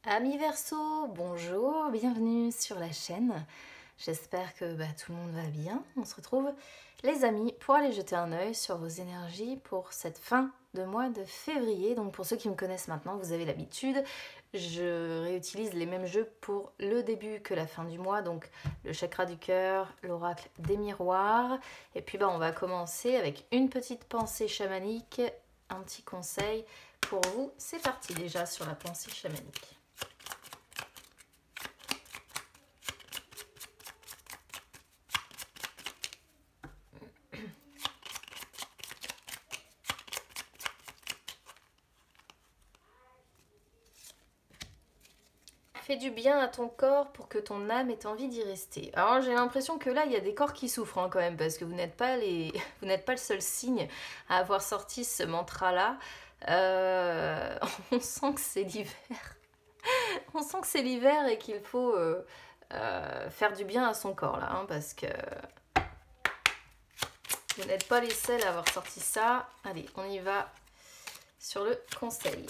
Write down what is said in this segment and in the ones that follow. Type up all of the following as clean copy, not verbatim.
Amis Verseau, bonjour, bienvenue sur la chaîne. J'espère que tout le monde va bien. On se retrouve les amis pour aller jeter un œil sur vos énergies pour cette fin de mois de février. Donc pour ceux qui me connaissent maintenant, vous avez l'habitude, je réutilise les mêmes jeux pour le début que la fin du mois. Donc le chakra du cœur, l'oracle des miroirs. Et puis on va commencer avec une petite pensée chamanique, un petit conseil pour vous. C'est parti déjà sur la pensée chamanique. Fais du bien à ton corps pour que ton âme ait envie d'y rester. Alors j'ai l'impression que là il y a des corps qui souffrent quand même parce que vous n'êtes pas vous n'êtes pas le seul signe à avoir sorti ce mantra là. On sent que c'est l'hiver. On sent que c'est l'hiver et qu'il faut faire du bien à son corps là, hein, parce que vous n'êtes pas les seuls à avoir sorti ça. Allez, on y va sur le conseil.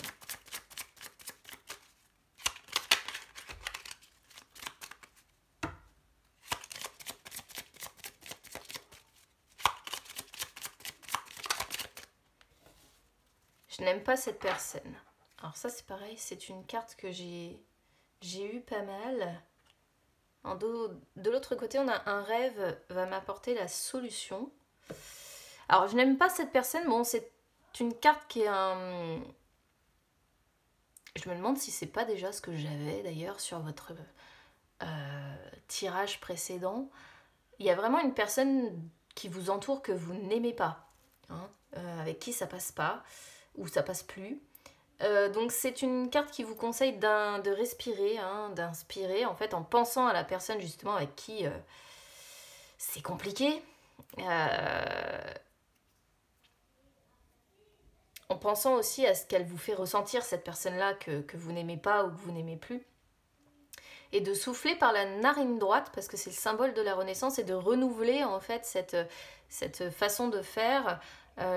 Je n'aime pas cette personne. Alors ça c'est pareil, c'est une carte que j'ai eu pas mal. De l'autre côté, on a un rêve va m'apporter la solution. Alors je n'aime pas cette personne. Bon, c'est une carte qui est un... Je me demande si c'est pas déjà ce que j'avais d'ailleurs sur votre tirage précédent. Il y a vraiment une personne qui vous entoure que vous n'aimez pas, hein, avec qui ça passe pas ou ça passe plus. Donc c'est une carte qui vous conseille de respirer, hein, d'inspirer en fait en pensant à la personne justement avec qui c'est compliqué. En pensant aussi à ce qu'elle vous fait ressentir, cette personne-là que vous n'aimez pas ou que vous n'aimez plus. Et de souffler par la narine droite, parce que c'est le symbole de la renaissance, et de renouveler en fait cette façon de faire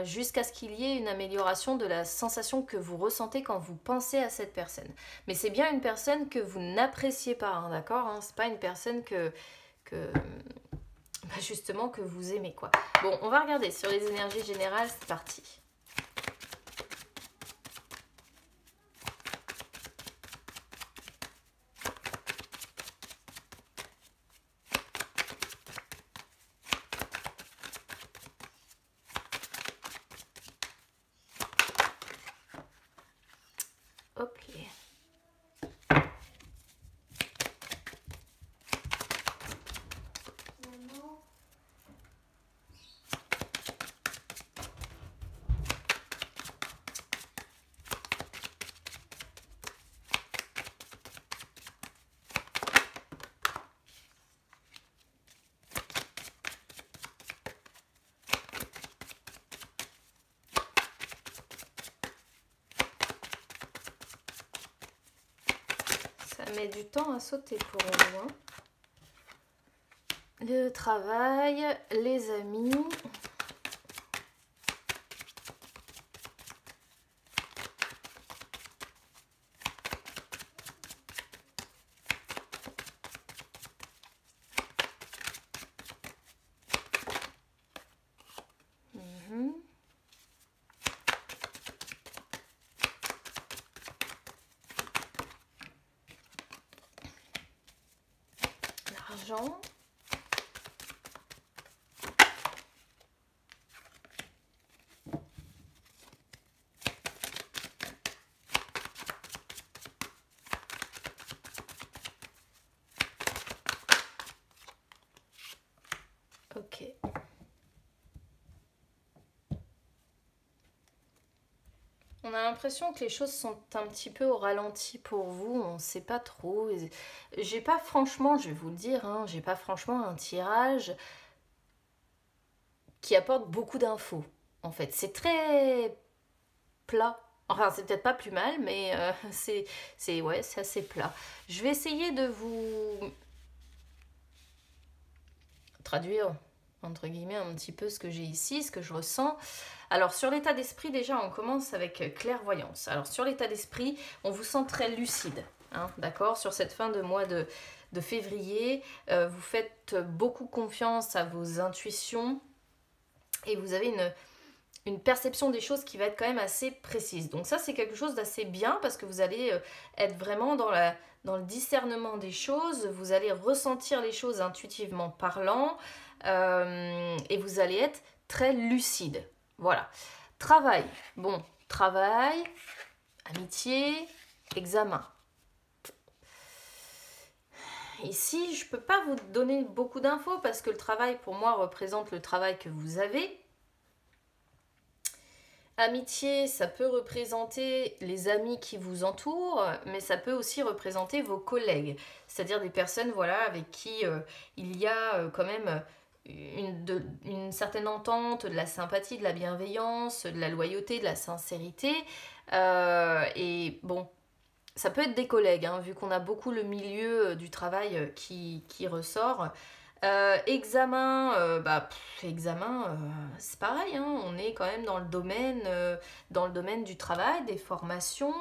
jusqu'à ce qu'il y ait une amélioration de la sensation que vous ressentez quand vous pensez à cette personne. Mais c'est bien une personne que vous n'appréciez pas, hein, d'accord, hein, c'est pas une personne justement que vous aimez, quoi. Bon, on va regarder sur les énergies générales, c'est parti. Ok. Ça met du temps à sauter pour nous, hein. Le travail, les amis. L'argent. Ok. On a l'impression que les choses sont un petit peu au ralenti pour vous, on ne sait pas trop. J'ai pas franchement, je vais vous le dire, hein, j'ai pas franchement un tirage qui apporte beaucoup d'infos. En fait, c'est très plat. Enfin, c'est peut-être pas plus mal, mais c'est assez plat. Je vais essayer de vous traduire entre guillemets un petit peu ce que j'ai ici, ce que je ressens. Alors sur l'état d'esprit, déjà on commence avec clairvoyance. Alors sur l'état d'esprit, on vous sent très lucide. hein, d'accord? Sur cette fin de mois de février, vous faites beaucoup confiance à vos intuitions et vous avez une perception des choses qui va être quand même assez précise. Donc ça, c'est quelque chose d'assez bien parce que vous allez être vraiment dans le discernement des choses, vous allez ressentir les choses intuitivement parlant et vous allez être très lucide. Voilà. Travail. Bon, travail, amitié, examen. Ici, je ne peux pas vous donner beaucoup d'infos parce que le travail, pour moi, représente le travail que vous avez. Amitié, ça peut représenter les amis qui vous entourent, mais ça peut aussi représenter vos collègues, c'est-à-dire des personnes voilà, avec qui il y a quand même une certaine entente, de la sympathie, de la bienveillance, de la loyauté, de la sincérité. Et bon, ça peut être des collègues, hein, vu qu'on a beaucoup le milieu du travail qui ressort. Examen, c'est pareil, hein, on est quand même dans le domaine du travail, des formations.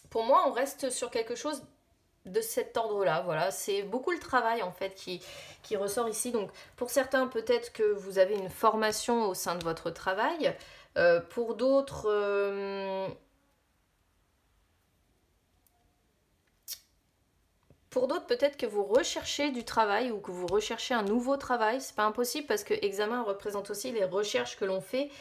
Pour moi, on reste sur quelque chose de cet ordre-là, voilà, c'est beaucoup le travail en fait qui ressort ici. Donc pour certains, peut-être que vous avez une formation au sein de votre travail. Pour d'autres, peut-être que vous recherchez du travail ou que vous recherchez un nouveau travail. C'est pas impossible parce que examen représente aussi les recherches que l'on fait.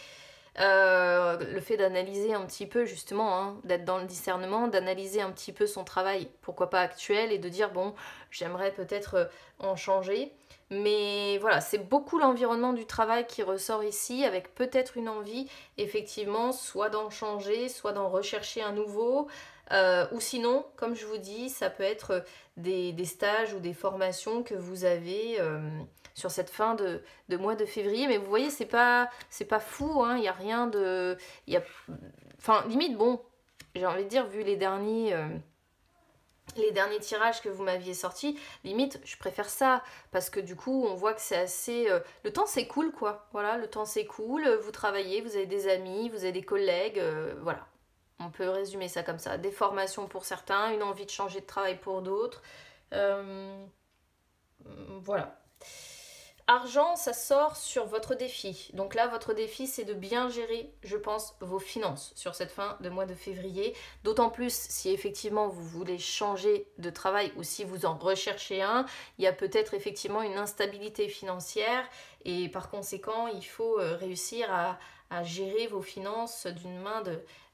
Le fait d'analyser un petit peu justement, hein, d'être dans le discernement, d'analyser un petit peu son travail, pourquoi pas actuel, et de dire bon, j'aimerais peut-être en changer. Mais voilà, c'est beaucoup l'environnement du travail qui ressort ici, avec peut-être une envie, effectivement, soit d'en changer, soit d'en rechercher un nouveau. Ou sinon, comme je vous dis, ça peut être des stages ou des formations que vous avez sur cette fin de mois de février. Mais vous voyez, c'est pas fou, hein, il n'y a rien de... Enfin, limite, bon, j'ai envie de dire, vu les derniers tirages que vous m'aviez sortis, limite, je préfère ça, parce que du coup, on voit que c'est assez... le temps, c'est cool, quoi. Voilà, le temps, c'est cool, vous travaillez, vous avez des amis, vous avez des collègues, voilà. On peut résumer ça comme ça. Des formations pour certains, une envie de changer de travail pour d'autres. Voilà. Argent, ça sort sur votre défi. Donc là, votre défi, c'est de bien gérer, je pense, vos finances sur cette fin de mois de février. D'autant plus si effectivement vous voulez changer de travail ou si vous en recherchez un, il y a peut-être effectivement une instabilité financière et par conséquent, il faut réussir à gérer vos finances d'une main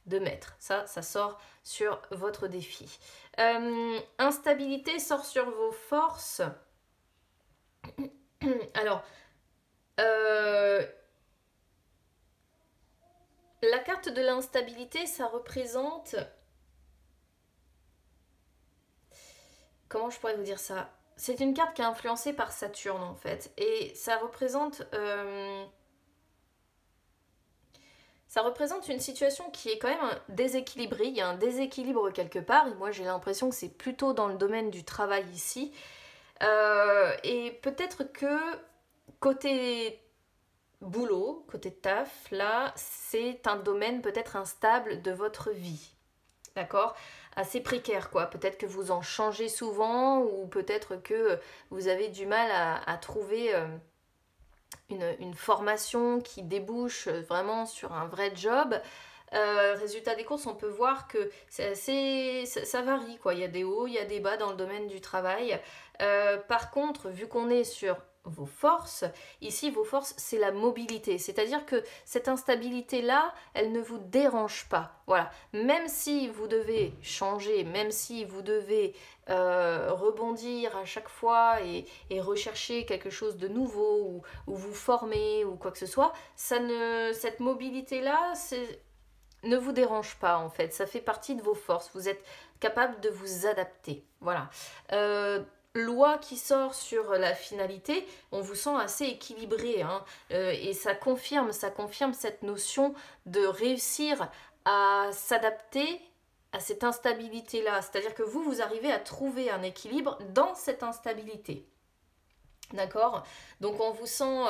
de maître. Ça sort sur votre défi. Instabilité sort sur vos forces. Alors, la carte de l'instabilité, ça représente... Comment je pourrais vous dire ça? C'est une carte qui est influencée par Saturne en fait. Et ça représente une situation qui est quand même déséquilibrée. Il y a un déséquilibre quelque part. Et moi, j'ai l'impression que c'est plutôt dans le domaine du travail ici. Et peut-être que côté boulot, côté taf, là, c'est un domaine peut-être instable de votre vie. D'accord? Assez précaire, quoi. Peut-être que vous en changez souvent ou peut-être que vous avez du mal à trouver une formation qui débouche vraiment sur un vrai job. Résultat des courses, on peut voir que ça varie, quoi. Il y a des hauts, il y a des bas dans le domaine du travail. Par contre, vu qu'on est sur vos forces, ici vos forces c'est la mobilité, c'est-à-dire que cette instabilité-là, elle ne vous dérange pas. Voilà, même si vous devez changer, même si vous devez rebondir à chaque fois et rechercher quelque chose de nouveau ou vous former ou quoi que ce soit, cette mobilité-là, ne vous dérange pas en fait, ça fait partie de vos forces, vous êtes capable de vous adapter. Voilà. Loi qui sort sur la finalité, on vous sent assez équilibré, hein, et ça confirme cette notion de réussir à s'adapter à cette instabilité-là, c'est-à-dire que vous arrivez à trouver un équilibre dans cette instabilité. D'accord? Donc on vous sent,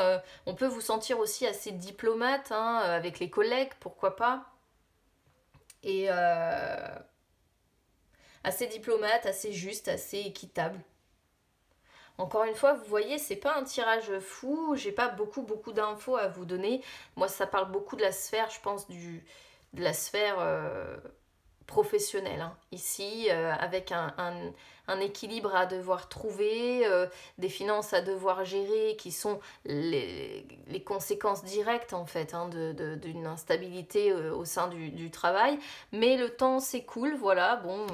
on peut vous sentir aussi assez diplomate, hein, avec les collègues, pourquoi pas. Et assez diplomate, assez juste, assez équitable. Encore une fois, vous voyez, c'est pas un tirage fou, j'ai pas beaucoup d'infos à vous donner. Moi, ça parle beaucoup de la sphère, je pense, de la sphère professionnelle, hein. Ici, avec un équilibre à devoir trouver, des finances à devoir gérer, qui sont les conséquences directes, en fait, hein, d'une instabilité au sein du travail. Mais le temps s'écoule, voilà, bon,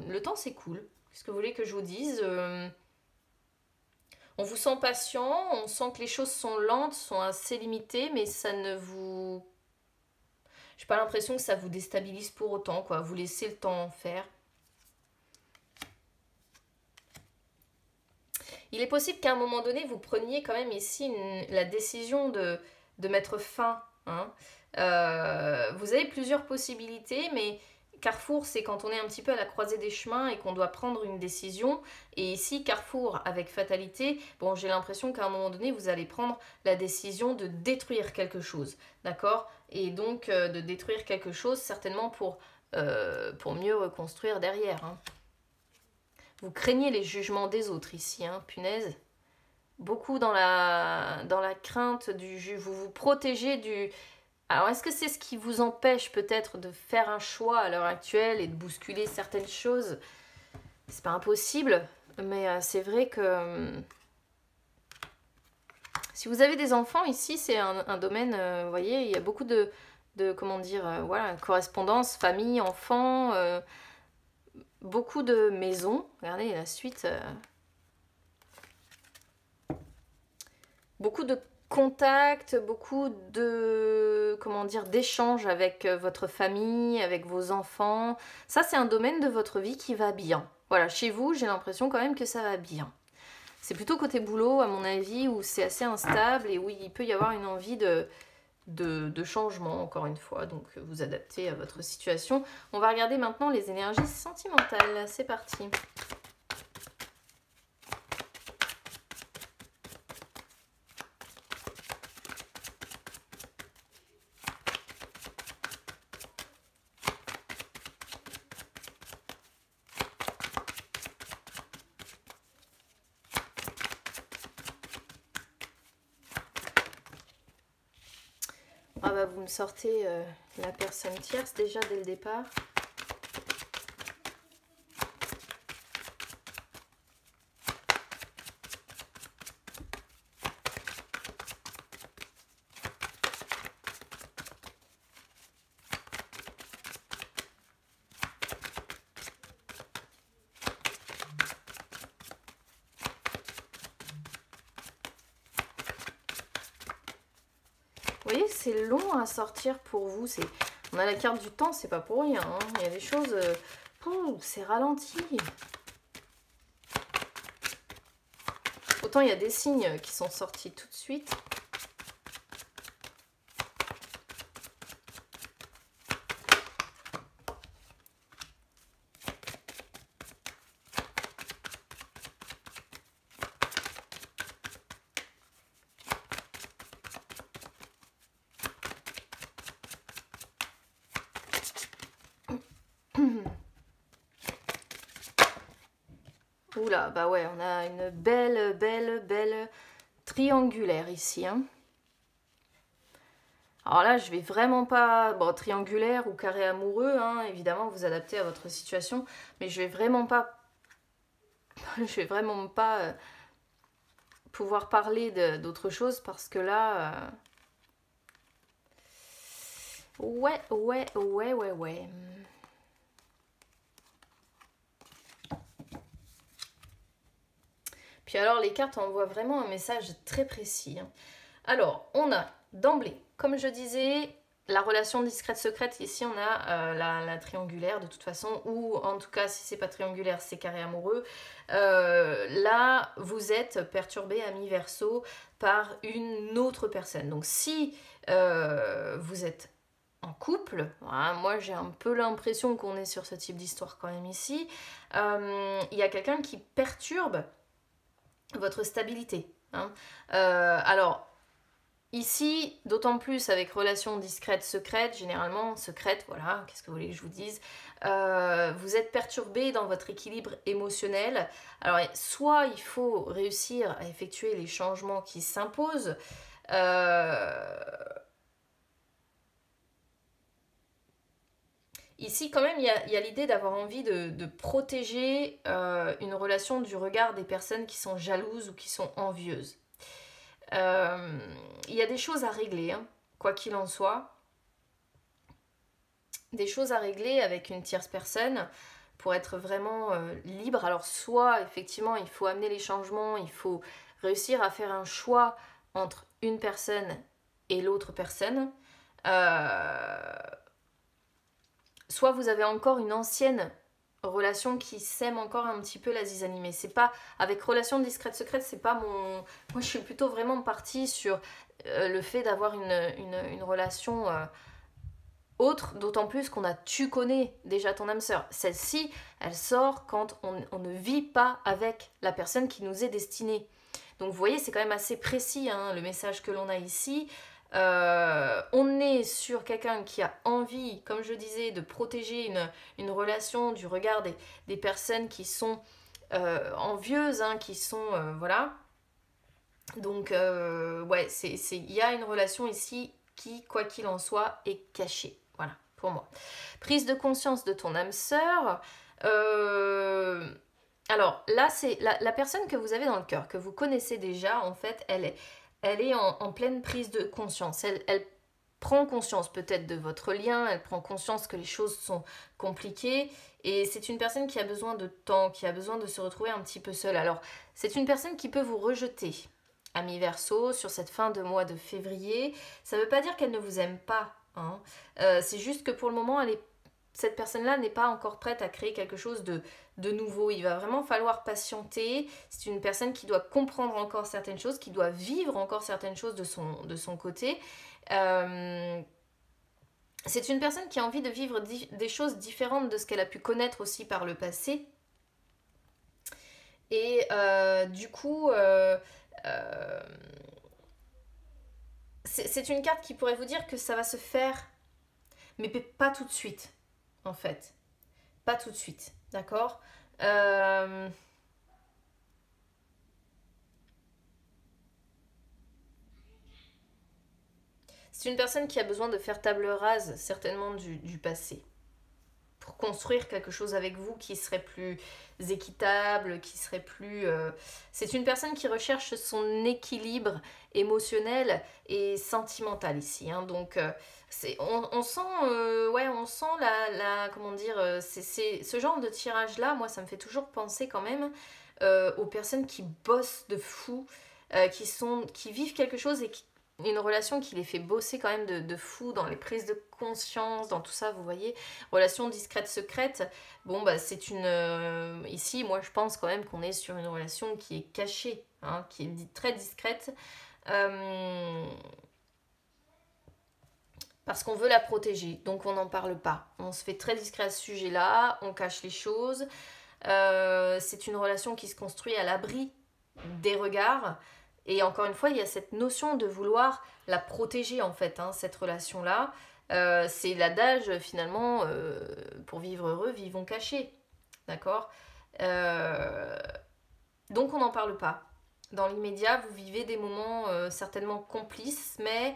le temps s'écoule. Qu'est-ce que vous voulez que je vous dise? On vous sent patient, on sent que les choses sont lentes, sont assez limitées, mais ça ne vous... J'ai pas l'impression que ça vous déstabilise pour autant, quoi. Vous laissez le temps faire. Il est possible qu'à un moment donné, vous preniez quand même ici la décision de mettre fin, hein. Vous avez plusieurs possibilités, mais Carrefour, c'est quand on est un petit peu à la croisée des chemins et qu'on doit prendre une décision. Et ici, Carrefour, avec fatalité, bon, j'ai l'impression qu'à un moment donné, vous allez prendre la décision de détruire quelque chose, d'accord? Et donc, de détruire quelque chose, certainement pour mieux reconstruire derrière, hein. Vous craignez les jugements des autres ici, hein, punaise. Beaucoup dans la crainte du juge. Vous vous protégez du... Alors, est-ce que c'est ce qui vous empêche peut-être de faire un choix à l'heure actuelle et de bousculer certaines choses? C'est pas impossible, mais c'est vrai que si vous avez des enfants ici, c'est un domaine, vous voyez, il y a beaucoup de comment dire, voilà, correspondance, famille, enfants, beaucoup de maisons. Regardez la suite. Beaucoup de contacts, beaucoup de, comment dire, d'échanges avec votre famille, avec vos enfants. Ça, c'est un domaine de votre vie qui va bien. Voilà, chez vous, j'ai l'impression quand même que ça va bien. C'est plutôt côté boulot, à mon avis, où c'est assez instable et où il peut y avoir une envie de changement, encore une fois. Donc, vous adaptez à votre situation. On va regarder maintenant les énergies sentimentales. C'est parti. Ah bah vous me sortez la personne tierce déjà dès le départ. Vous voyez, c'est long à sortir pour vous. On a la carte du temps, c'est pas pour rien, hein. Il y a des choses... c'est ralenti. Autant il y a des signes qui sont sortis tout de suite. Oula, bah ouais, on a une belle triangulaire ici, hein. Alors là, je vais vraiment pas... Bon, triangulaire ou carré amoureux, hein, évidemment, vous adaptez à votre situation, mais je vais vraiment pas... je vais vraiment pas pouvoir parler d'autre chose parce que là... Ouais. Puis alors, les cartes envoient vraiment un message très précis, hein. Alors, on a d'emblée, comme je disais, la relation discrète-secrète. Ici, on a la triangulaire de toute façon, ou en tout cas, si c'est pas triangulaire, c'est carré amoureux. Là, vous êtes perturbé à mi-verso par une autre personne. Donc, si vous êtes en couple, voilà, moi j'ai un peu l'impression qu'on est sur ce type d'histoire quand même ici, il y a quelqu'un qui perturbe votre stabilité. hein. Alors, ici, d'autant plus avec relation discrète, secrète, généralement secrète, voilà, qu'est-ce que vous voulez que je vous dise, vous êtes perturbé dans votre équilibre émotionnel. Alors, soit il faut réussir à effectuer les changements qui s'imposent, ici, quand même, il y a l'idée d'avoir envie de protéger une relation du regard des personnes qui sont jalouses ou qui sont envieuses. Il y a des choses à régler, hein, quoi qu'il en soit. Des choses à régler avec une tierce personne pour être vraiment libre. Alors, soit, effectivement, il faut amener les changements, il faut réussir à faire un choix entre une personne et l'autre personne. Soit vous avez encore une ancienne relation qui sème encore un petit peu la zizanie, mais c'est pas avec relation discrète secrète, c'est pas mon, moi je suis plutôt vraiment partie sur le fait d'avoir une relation autre, d'autant plus tu connais déjà ton âme sœur. Celle-ci, elle sort quand on ne vit pas avec la personne qui nous est destinée. Donc vous voyez, c'est quand même assez précis, hein, le message que l'on a ici. On est sur quelqu'un qui a envie, comme je disais, de protéger une relation du regard des personnes qui sont envieuses, hein, qui sont... voilà. Donc, ouais, il y a une relation ici qui, quoi qu'il en soit, est cachée. Voilà, pour moi. Prise de conscience de ton âme sœur. Alors, là, c'est la personne que vous avez dans le cœur, que vous connaissez déjà, en fait, elle est en pleine prise de conscience. Elle prend conscience peut-être de votre lien, elle prend conscience que les choses sont compliquées, et c'est une personne qui a besoin de temps, qui a besoin de se retrouver un petit peu seule. Alors, c'est une personne qui peut vous rejeter, ami Verseau, sur cette fin de mois de février. Ça ne veut pas dire qu'elle ne vous aime pas, hein. C'est juste que pour le moment, cette personne-là n'est pas encore prête à créer quelque chose de nouveau. Il va vraiment falloir patienter. C'est une personne qui doit comprendre encore certaines choses, qui doit vivre encore certaines choses de son côté. C'est une personne qui a envie de vivre des choses différentes de ce qu'elle a pu connaître aussi par le passé. Et du coup, c'est une carte qui pourrait vous dire que ça va se faire, mais pas tout de suite, en fait. Pas tout de suite, d'accord. C'est une personne qui a besoin de faire table rase, certainement, du passé, pour construire quelque chose avec vous qui serait plus équitable, qui serait plus... C'est une personne qui recherche son équilibre émotionnel et sentimental ici, hein. Donc on sent, ouais, on sent comment dire, c'est ce genre de tirage là, moi ça me fait toujours penser quand même aux personnes qui bossent de fou, qui vivent quelque chose et une relation qui les fait bosser quand même de fou dans les prises de conscience, dans tout ça, vous voyez. Relation discrète, secrète. Bon, bah, c'est une... ici, moi, je pense quand même qu'on est sur une relation qui est cachée, hein, qui est très discrète. Parce qu'on veut la protéger, donc on n'en parle pas. On se fait très discret à ce sujet-là, on cache les choses. C'est une relation qui se construit à l'abri des regards. Et encore une fois, il y a cette notion de vouloir la protéger, en fait, hein, cette relation-là. C'est l'adage, finalement, pour vivre heureux, vivons cachés. D'accord. Donc, on n'en parle pas. Dans l'immédiat, vous vivez des moments certainement complices, mais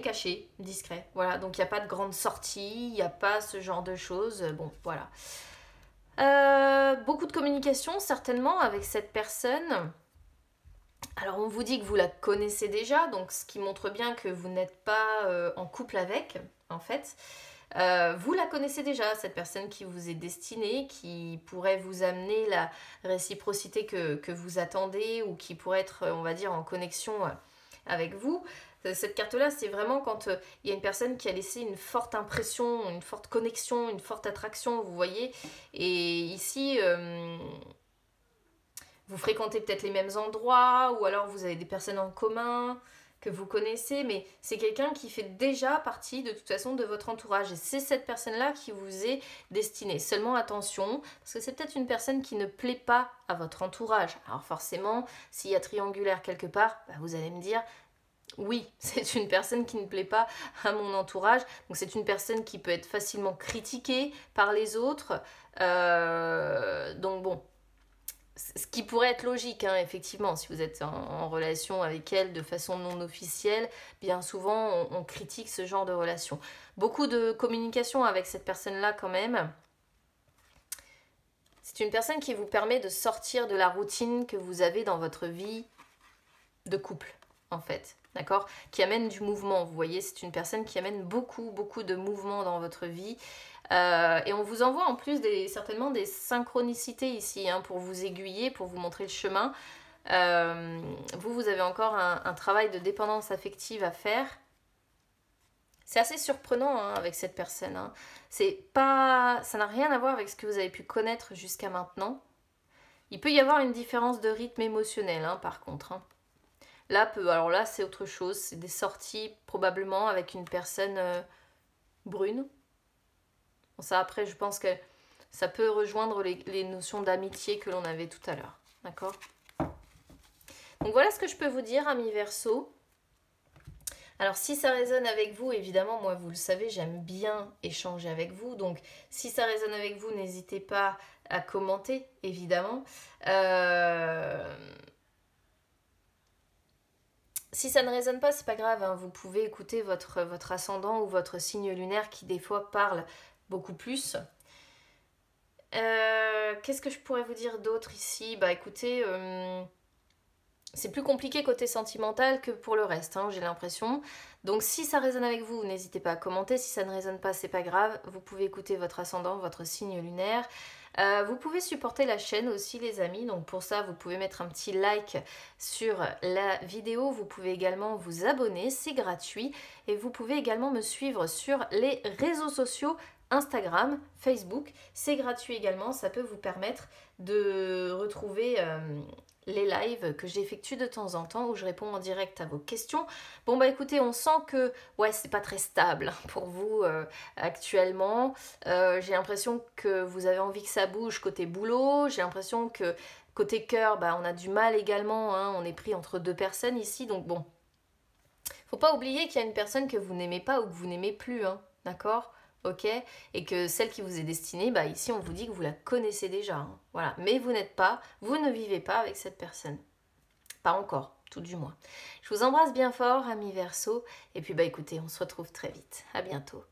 cachés, discrets. Voilà, donc il n'y a pas de grande sortie, il n'y a pas ce genre de choses. Bon, voilà. Beaucoup de communication, certainement, avec cette personne. Alors on vous dit que vous la connaissez déjà, donc ce qui montre bien que vous n'êtes pas en couple avec, en fait. Vous la connaissez déjà, cette personne qui vous est destinée, qui pourrait vous amener la réciprocité que vous attendez, ou qui pourrait être, on va dire, en connexion avec vous. Cette carte-là, c'est vraiment quand il y a une personne qui a laissé une forte impression, une forte connexion, une forte attraction, vous voyez. Et ici... vous fréquentez peut-être les mêmes endroits, ou alors vous avez des personnes en commun, que vous connaissez, mais c'est quelqu'un qui fait déjà partie de toute façon de votre entourage. Et c'est cette personne-là qui vous est destinée. Seulement attention, parce que c'est peut-être une personne qui ne plaît pas à votre entourage. Alors forcément, s'il y a triangulaire quelque part, bah vous allez me dire, oui, c'est une personne qui ne plaît pas à mon entourage. Donc c'est une personne qui peut être facilement critiquée par les autres. Donc bon, ce qui pourrait être logique, hein, effectivement, si vous êtes en relation avec elle de façon non officielle, bien souvent on critique ce genre de relation. Beaucoup de communication avec cette personne-là quand même. C'est une personne qui vous permet de sortir de la routine que vous avez dans votre vie de couple, en fait. D'accord? Qui amène du mouvement, vous voyez, c'est une personne qui amène beaucoup de mouvement dans votre vie. Et on vous envoie en plus certainement des synchronicités ici, hein, pour vous aiguiller, pour vous montrer le chemin. Vous avez encore un travail de dépendance affective à faire. C'est assez surprenant, hein, avec cette personne. Hein. Ça n'a rien à voir avec ce que vous avez pu connaître jusqu'à maintenant. Il peut y avoir une différence de rythme émotionnel, hein, par contre. Hein. Alors là, c'est autre chose. C'est des sorties probablement avec une personne brune. Bon, ça, après, je pense que ça peut rejoindre les notions d'amitié que l'on avait tout à l'heure. D'accord? Donc voilà ce que je peux vous dire, amis Verseau. Alors si ça résonne avec vous, évidemment, moi vous le savez, j'aime bien échanger avec vous. Donc si ça résonne avec vous, n'hésitez pas à commenter, évidemment. Si ça ne résonne pas, c'est pas grave, hein. Vous pouvez écouter votre ascendant ou votre signe lunaire qui des fois parle beaucoup plus. Qu'est-ce que je pourrais vous dire d'autre ici? Bah écoutez, c'est plus compliqué côté sentimental que pour le reste, hein, j'ai l'impression. Donc si ça résonne avec vous, n'hésitez pas à commenter. Si ça ne résonne pas, c'est pas grave. Vous pouvez écouter votre ascendant, votre signe lunaire. Vous pouvez supporter la chaîne aussi, les amis. Donc pour ça, vous pouvez mettre un petit like sur la vidéo. Vous pouvez également vous abonner, c'est gratuit. Et vous pouvez également me suivre sur les réseaux sociaux, Instagram, Facebook. C'est gratuit également. Ça peut vous permettre de retrouver les lives que j'effectue de temps en temps où je réponds en direct à vos questions. Bon bah écoutez, on sent que ouais, c'est pas très stable pour vous actuellement. J'ai l'impression que vous avez envie que ça bouge côté boulot. J'ai l'impression que côté cœur, bah, on a du mal également, hein. On est pris entre deux personnes ici, donc bon. Faut pas oublier qu'il y a une personne que vous n'aimez pas ou que vous n'aimez plus, hein, d'accord? Ok, et que celle qui vous est destinée, bah ici on vous dit que vous la connaissez déjà, hein, voilà. Mais vous ne vivez pas avec cette personne, pas encore, tout du moins. Je vous embrasse bien fort, amis Verseau, et puis bah écoutez, on se retrouve très vite, à bientôt.